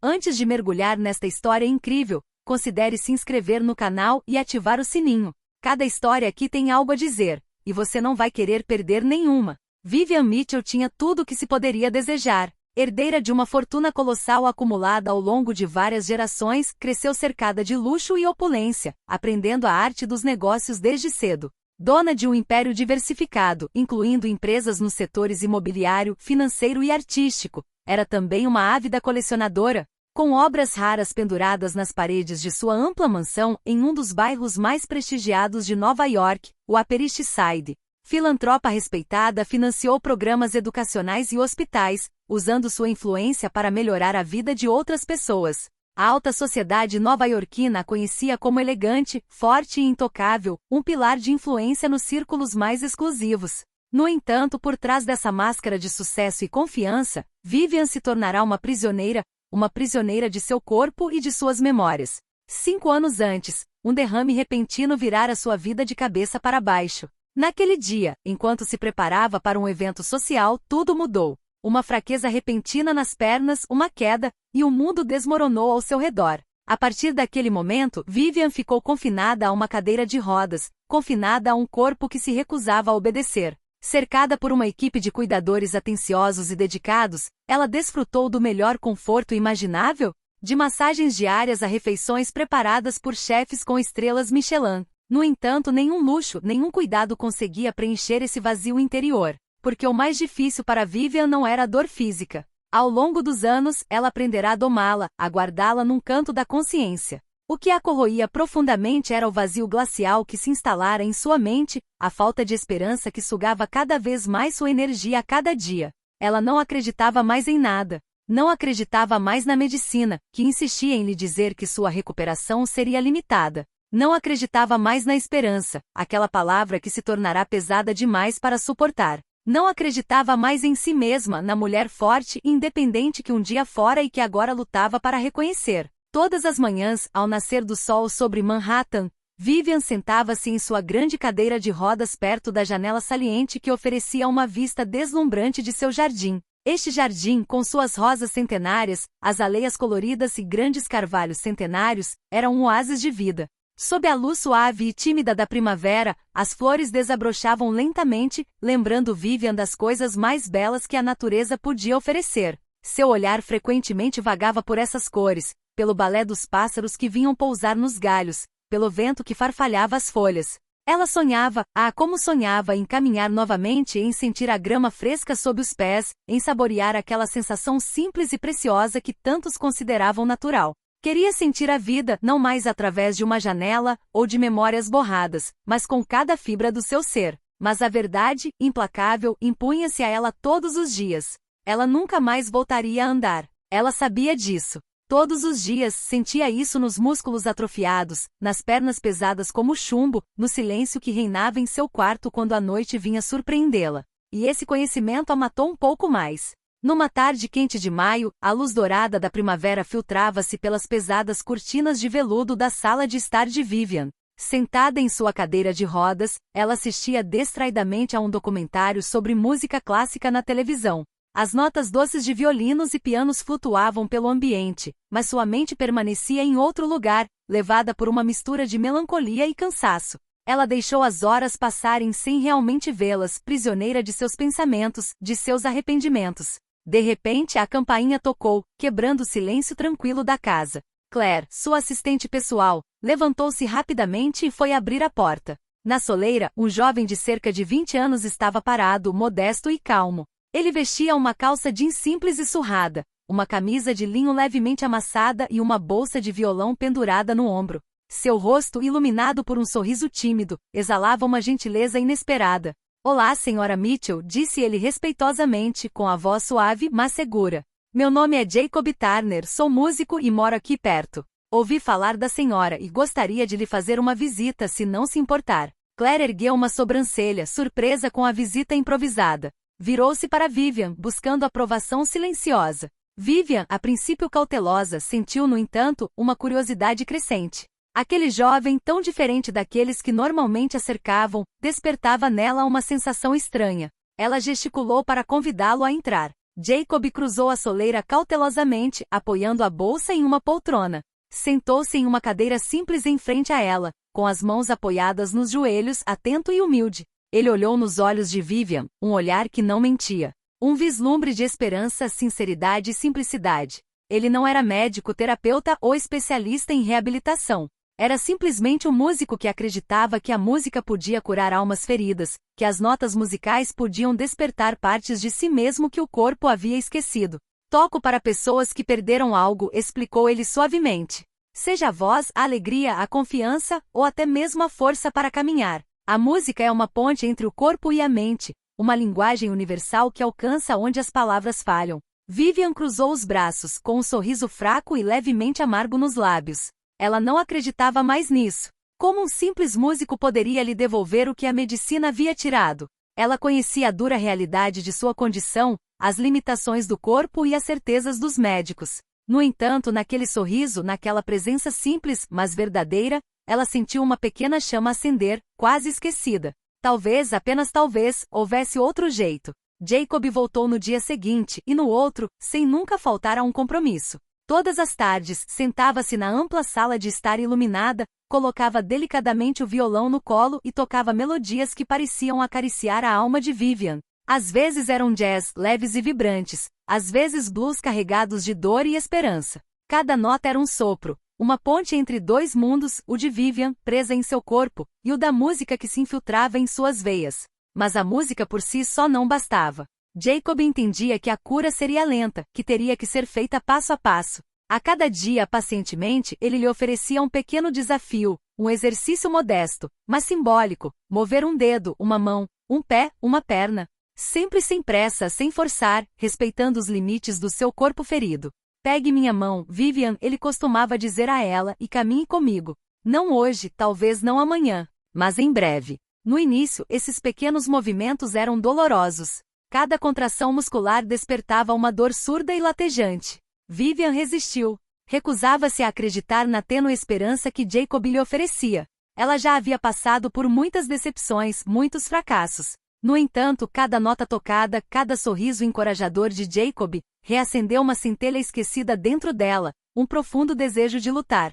Antes de mergulhar nesta história incrível, considere se inscrever no canal e ativar o sininho. Cada história aqui tem algo a dizer, e você não vai querer perder nenhuma. Vivian Mitchell tinha tudo o que se poderia desejar. Herdeira de uma fortuna colossal acumulada ao longo de várias gerações, cresceu cercada de luxo e opulência, aprendendo a arte dos negócios desde cedo. Dona de um império diversificado, incluindo empresas nos setores imobiliário, financeiro e artístico, era também uma ávida colecionadora, com obras raras penduradas nas paredes de sua ampla mansão em um dos bairros mais prestigiados de Nova York, o Upper East Side. Filantropa respeitada, financiou programas educacionais e hospitais, usando sua influência para melhorar a vida de outras pessoas. A alta sociedade nova-iorquina a conhecia como elegante, forte e intocável, um pilar de influência nos círculos mais exclusivos. No entanto, por trás dessa máscara de sucesso e confiança, Vivian se tornará uma prisioneira de seu corpo e de suas memórias. 5 anos antes, um derrame repentino virara sua vida de cabeça para baixo. Naquele dia, enquanto se preparava para um evento social, tudo mudou. Uma fraqueza repentina nas pernas, uma queda, e o mundo desmoronou ao seu redor. A partir daquele momento, Vivian ficou confinada a uma cadeira de rodas, confinada a um corpo que se recusava a obedecer. Cercada por uma equipe de cuidadores atenciosos e dedicados, ela desfrutou do melhor conforto imaginável, de massagens diárias a refeições preparadas por chefes com estrelas Michelin. No entanto, nenhum luxo, nenhum cuidado conseguia preencher esse vazio interior, porque o mais difícil para Vivian não era a dor física. Ao longo dos anos, ela aprenderá a domá-la, a guardá-la num canto da consciência. O que a corroía profundamente era o vazio glacial que se instalara em sua mente, a falta de esperança que sugava cada vez mais sua energia a cada dia. Ela não acreditava mais em nada. Não acreditava mais na medicina, que insistia em lhe dizer que sua recuperação seria limitada. Não acreditava mais na esperança, aquela palavra que se tornará pesada demais para suportar. Não acreditava mais em si mesma, na mulher forte e independente que um dia fora e que agora lutava para reconhecer. Todas as manhãs, ao nascer do sol sobre Manhattan, Vivian sentava-se em sua grande cadeira de rodas perto da janela saliente que oferecia uma vista deslumbrante de seu jardim. Este jardim, com suas rosas centenárias, azaleias coloridas e grandes carvalhos centenários, era um oásis de vida. Sob a luz suave e tímida da primavera, as flores desabrochavam lentamente, lembrando Vivian das coisas mais belas que a natureza podia oferecer. Seu olhar frequentemente vagava por essas cores, pelo balé dos pássaros que vinham pousar nos galhos, pelo vento que farfalhava as folhas. Ela sonhava, como sonhava em caminhar novamente e em sentir a grama fresca sob os pés, em saborear aquela sensação simples e preciosa que tantos consideravam natural. Queria sentir a vida, não mais através de uma janela, ou de memórias borradas, mas com cada fibra do seu ser. Mas a verdade, implacável, impunha-se a ela todos os dias. Ela nunca mais voltaria a andar. Ela sabia disso. Todos os dias, sentia isso nos músculos atrofiados, nas pernas pesadas como chumbo, no silêncio que reinava em seu quarto quando a noite vinha surpreendê-la. E esse conhecimento a matou um pouco mais. Numa tarde quente de maio, a luz dourada da primavera filtrava-se pelas pesadas cortinas de veludo da sala de estar de Vivian. Sentada em sua cadeira de rodas, ela assistia distraidamente a um documentário sobre música clássica na televisão. As notas doces de violinos e pianos flutuavam pelo ambiente, mas sua mente permanecia em outro lugar, levada por uma mistura de melancolia e cansaço. Ela deixou as horas passarem sem realmente vê-las, prisioneira de seus pensamentos, de seus arrependimentos. De repente a campainha tocou, quebrando o silêncio tranquilo da casa. Claire, sua assistente pessoal, levantou-se rapidamente e foi abrir a porta. Na soleira, um jovem de cerca de 20 anos estava parado, modesto e calmo. Ele vestia uma calça jeans simples e surrada, uma camisa de linho levemente amassada e uma bolsa de violão pendurada no ombro. Seu rosto, iluminado por um sorriso tímido, exalava uma gentileza inesperada. Olá, Sra. Mitchell, disse ele respeitosamente, com a voz suave, mas segura. Meu nome é Jacob Turner, sou músico e moro aqui perto. Ouvi falar da senhora e gostaria de lhe fazer uma visita se não se importar. Claire ergueu uma sobrancelha, surpresa com a visita improvisada. Virou-se para Vivian, buscando aprovação silenciosa. Vivian, a princípio cautelosa, sentiu, no entanto, uma curiosidade crescente. Aquele jovem, tão diferente daqueles que normalmente a cercavam, despertava nela uma sensação estranha. Ela gesticulou para convidá-lo a entrar. Jacob cruzou a soleira cautelosamente, apoiando a bolsa em uma poltrona. Sentou-se em uma cadeira simples em frente a ela, com as mãos apoiadas nos joelhos, atento e humilde. Ele olhou nos olhos de Vivian, um olhar que não mentia. Um vislumbre de esperança, sinceridade e simplicidade. Ele não era médico, terapeuta ou especialista em reabilitação. Era simplesmente um músico que acreditava que a música podia curar almas feridas, que as notas musicais podiam despertar partes de si mesmo que o corpo havia esquecido. Toco para pessoas que perderam algo, explicou ele suavemente. Seja a voz, a alegria, a confiança, ou até mesmo a força para caminhar. A música é uma ponte entre o corpo e a mente, uma linguagem universal que alcança onde as palavras falham. Vivian cruzou os braços, com um sorriso fraco e levemente amargo nos lábios. Ela não acreditava mais nisso. Como um simples músico poderia lhe devolver o que a medicina havia tirado? Ela conhecia a dura realidade de sua condição, as limitações do corpo e as certezas dos médicos. No entanto, naquele sorriso, naquela presença simples, mas verdadeira, ela sentiu uma pequena chama acender, quase esquecida. Talvez, apenas talvez, houvesse outro jeito. Jacob voltou no dia seguinte, e no outro, sem nunca faltar a um compromisso. Todas as tardes, sentava-se na ampla sala de estar iluminada, colocava delicadamente o violão no colo e tocava melodias que pareciam acariciar a alma de Vivian. Às vezes eram jazz, leves e vibrantes, às vezes blues carregados de dor e esperança. Cada nota era um sopro, uma ponte entre dois mundos, o de Vivian, presa em seu corpo, e o da música que se infiltrava em suas veias. Mas a música por si só não bastava. Jacob entendia que a cura seria lenta, que teria que ser feita passo a passo. A cada dia, pacientemente, ele lhe oferecia um pequeno desafio, um exercício modesto, mas simbólico, mover um dedo, uma mão, um pé, uma perna. Sempre sem pressa, sem forçar, respeitando os limites do seu corpo ferido. Pegue minha mão, Vivian, ele costumava dizer a ela, e caminhe comigo. Não hoje, talvez não amanhã, mas em breve. No início, esses pequenos movimentos eram dolorosos. Cada contração muscular despertava uma dor surda e latejante. Vivian resistiu. Recusava-se a acreditar na tênue esperança que Jacob lhe oferecia. Ela já havia passado por muitas decepções, muitos fracassos. No entanto, cada nota tocada, cada sorriso encorajador de Jacob, reacendeu uma centelha esquecida dentro dela, um profundo desejo de lutar.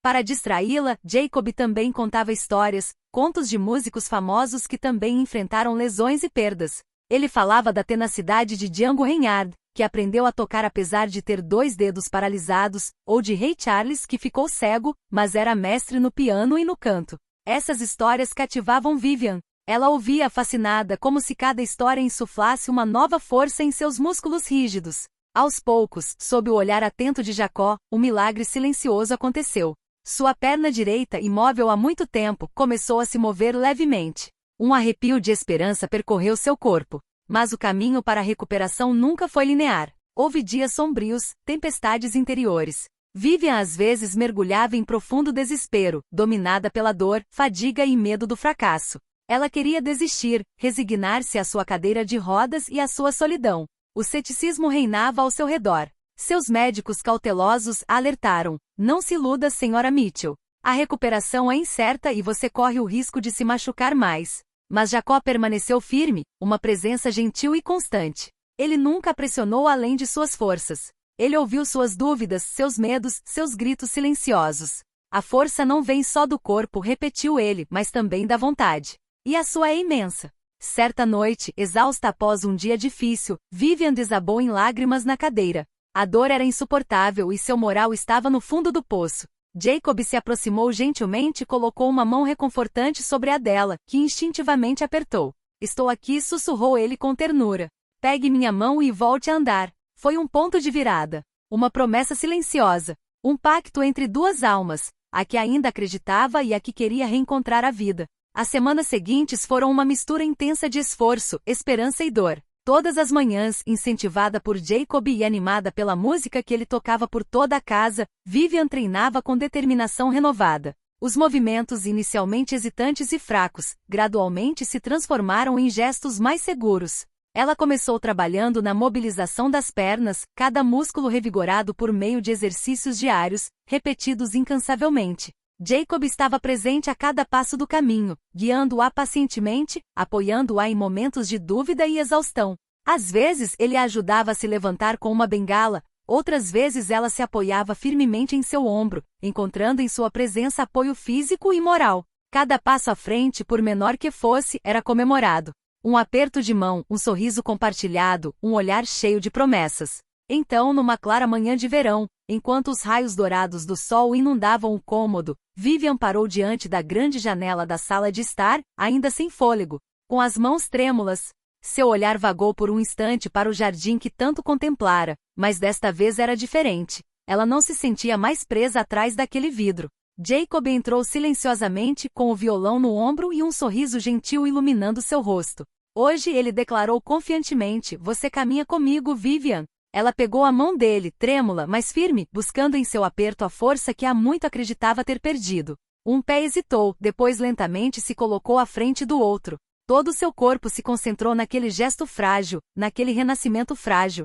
Para distraí-la, Jacob também contava histórias, contos de músicos famosos que também enfrentaram lesões e perdas. Ele falava da tenacidade de Django Reinhardt, que aprendeu a tocar apesar de ter 2 dedos paralisados, ou de Ray Charles, que ficou cego, mas era mestre no piano e no canto. Essas histórias cativavam Vivian. Ela ouvia fascinada, como se cada história insuflasse uma nova força em seus músculos rígidos. Aos poucos, sob o olhar atento de Jacó, um milagre silencioso aconteceu. Sua perna direita, imóvel há muito tempo, começou a se mover levemente. Um arrepio de esperança percorreu seu corpo. Mas o caminho para a recuperação nunca foi linear. Houve dias sombrios, tempestades interiores. Vivian às vezes mergulhava em profundo desespero, dominada pela dor, fadiga e medo do fracasso. Ela queria desistir, resignar-se à sua cadeira de rodas e à sua solidão. O ceticismo reinava ao seu redor. Seus médicos cautelosos a alertaram: não se iluda, Sra. Mitchell. A recuperação é incerta e você corre o risco de se machucar mais. Mas Jacó permaneceu firme, uma presença gentil e constante. Ele nunca a pressionou além de suas forças. Ele ouviu suas dúvidas, seus medos, seus gritos silenciosos. A força não vem só do corpo, repetiu ele, mas também da vontade. E a sua é imensa. Certa noite, exausta após um dia difícil, Vivian desabou em lágrimas na cadeira. A dor era insuportável e seu moral estava no fundo do poço. Jacob se aproximou gentilmente e colocou uma mão reconfortante sobre a dela, que instintivamente apertou. Estou aqui, sussurrou ele com ternura. Pegue minha mão e volte a andar. Foi um ponto de virada. Uma promessa silenciosa. Um pacto entre duas almas, a que ainda acreditava e a que queria reencontrar a vida. As semanas seguintes foram uma mistura intensa de esforço, esperança e dor. Todas as manhãs, incentivada por Jacob e animada pela música que ele tocava por toda a casa, Vivian treinava com determinação renovada. Os movimentos, inicialmente hesitantes e fracos, gradualmente se transformaram em gestos mais seguros. Ela começou trabalhando na mobilização das pernas, cada músculo revigorado por meio de exercícios diários, repetidos incansavelmente. Jacob estava presente a cada passo do caminho, guiando-a pacientemente, apoiando-a em momentos de dúvida e exaustão. Às vezes ele a ajudava a se levantar com uma bengala, outras vezes ela se apoiava firmemente em seu ombro, encontrando em sua presença apoio físico e moral. Cada passo à frente, por menor que fosse, era comemorado. Um aperto de mão, um sorriso compartilhado, um olhar cheio de promessas. Então, numa clara manhã de verão, enquanto os raios dourados do sol inundavam o cômodo, Vivian parou diante da grande janela da sala de estar, ainda sem fôlego, com as mãos trêmulas. Seu olhar vagou por um instante para o jardim que tanto contemplara, mas desta vez era diferente. Ela não se sentia mais presa atrás daquele vidro. Jacob entrou silenciosamente, com o violão no ombro e um sorriso gentil iluminando seu rosto. Hoje ele declarou confiantemente: "Você caminha comigo, Vivian." Ela pegou a mão dele, trêmula, mas firme, buscando em seu aperto a força que há muito acreditava ter perdido. Um pé hesitou, depois lentamente se colocou à frente do outro. Todo seu corpo se concentrou naquele gesto frágil, naquele renascimento frágil.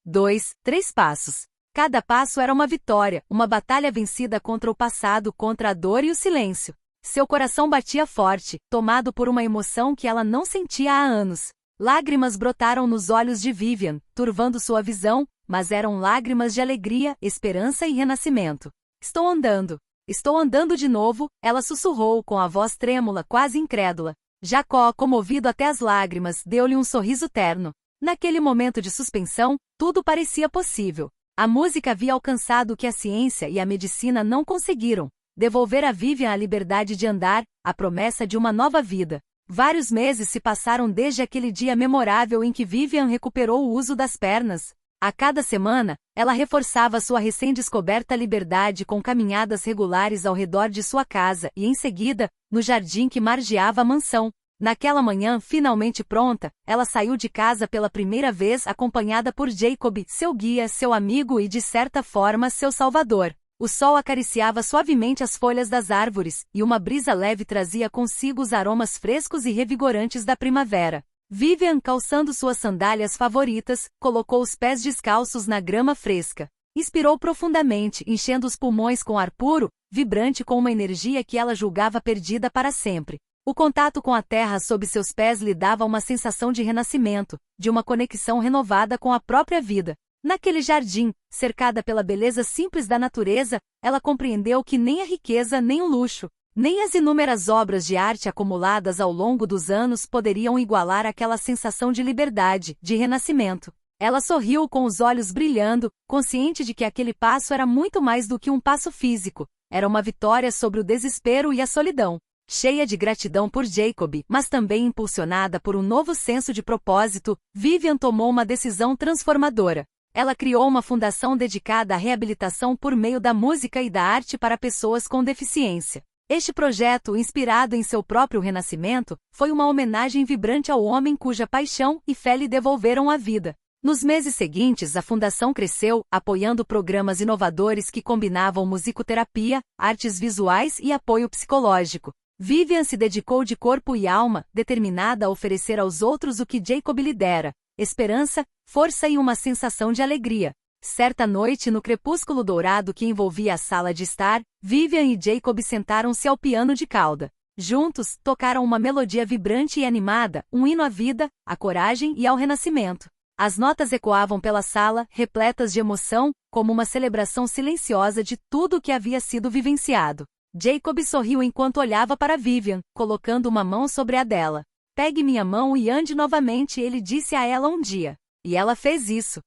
2, 3 passos. Cada passo era uma vitória, uma batalha vencida contra o passado, contra a dor e o silêncio. Seu coração batia forte, tomado por uma emoção que ela não sentia há anos. Lágrimas brotaram nos olhos de Vivian, turvando sua visão, mas eram lágrimas de alegria, esperança e renascimento. Estou andando de novo, ela sussurrou com a voz trêmula, quase incrédula. Jacó, comovido até as lágrimas, deu-lhe um sorriso terno. Naquele momento de suspensão, tudo parecia possível. A música havia alcançado o que a ciência e a medicina não conseguiram: devolver a Vivian a liberdade de andar, a promessa de uma nova vida. Vários meses se passaram desde aquele dia memorável em que Vivian recuperou o uso das pernas. A cada semana, ela reforçava sua recém-descoberta liberdade com caminhadas regulares ao redor de sua casa e, em seguida, no jardim que margeava a mansão. Naquela manhã, finalmente pronta, ela saiu de casa pela primeira vez acompanhada por Jacob, seu guia, seu amigo e, de certa forma, seu salvador. O sol acariciava suavemente as folhas das árvores, e uma brisa leve trazia consigo os aromas frescos e revigorantes da primavera. Vivian, calçando suas sandálias favoritas, colocou os pés descalços na grama fresca. Inspirou profundamente, enchendo os pulmões com ar puro, vibrante com uma energia que ela julgava perdida para sempre. O contato com a terra sob seus pés lhe dava uma sensação de renascimento, de uma conexão renovada com a própria vida. Naquele jardim, cercada pela beleza simples da natureza, ela compreendeu que nem a riqueza nem o luxo, nem as inúmeras obras de arte acumuladas ao longo dos anos poderiam igualar aquela sensação de liberdade, de renascimento. Ela sorriu com os olhos brilhando, consciente de que aquele passo era muito mais do que um passo físico, era uma vitória sobre o desespero e a solidão. Cheia de gratidão por Jacob, mas também impulsionada por um novo senso de propósito, Vivian tomou uma decisão transformadora. Ela criou uma fundação dedicada à reabilitação por meio da música e da arte para pessoas com deficiência. Este projeto, inspirado em seu próprio renascimento, foi uma homenagem vibrante ao homem cuja paixão e fé lhe devolveram a vida. Nos meses seguintes, a fundação cresceu, apoiando programas inovadores que combinavam musicoterapia, artes visuais e apoio psicológico. Vivian se dedicou de corpo e alma, determinada a oferecer aos outros o que Jacob lhe dera: esperança, força e uma sensação de alegria. Certa noite, no crepúsculo dourado que envolvia a sala de estar, Vivian e Jacob sentaram-se ao piano de cauda. Juntos, tocaram uma melodia vibrante e animada, um hino à vida, à coragem e ao renascimento. As notas ecoavam pela sala, repletas de emoção, como uma celebração silenciosa de tudo o que havia sido vivenciado. Jacob sorriu enquanto olhava para Vivian, colocando uma mão sobre a dela. "Pegue minha mão e ande novamente", ele disse a ela um dia. E ela fez isso.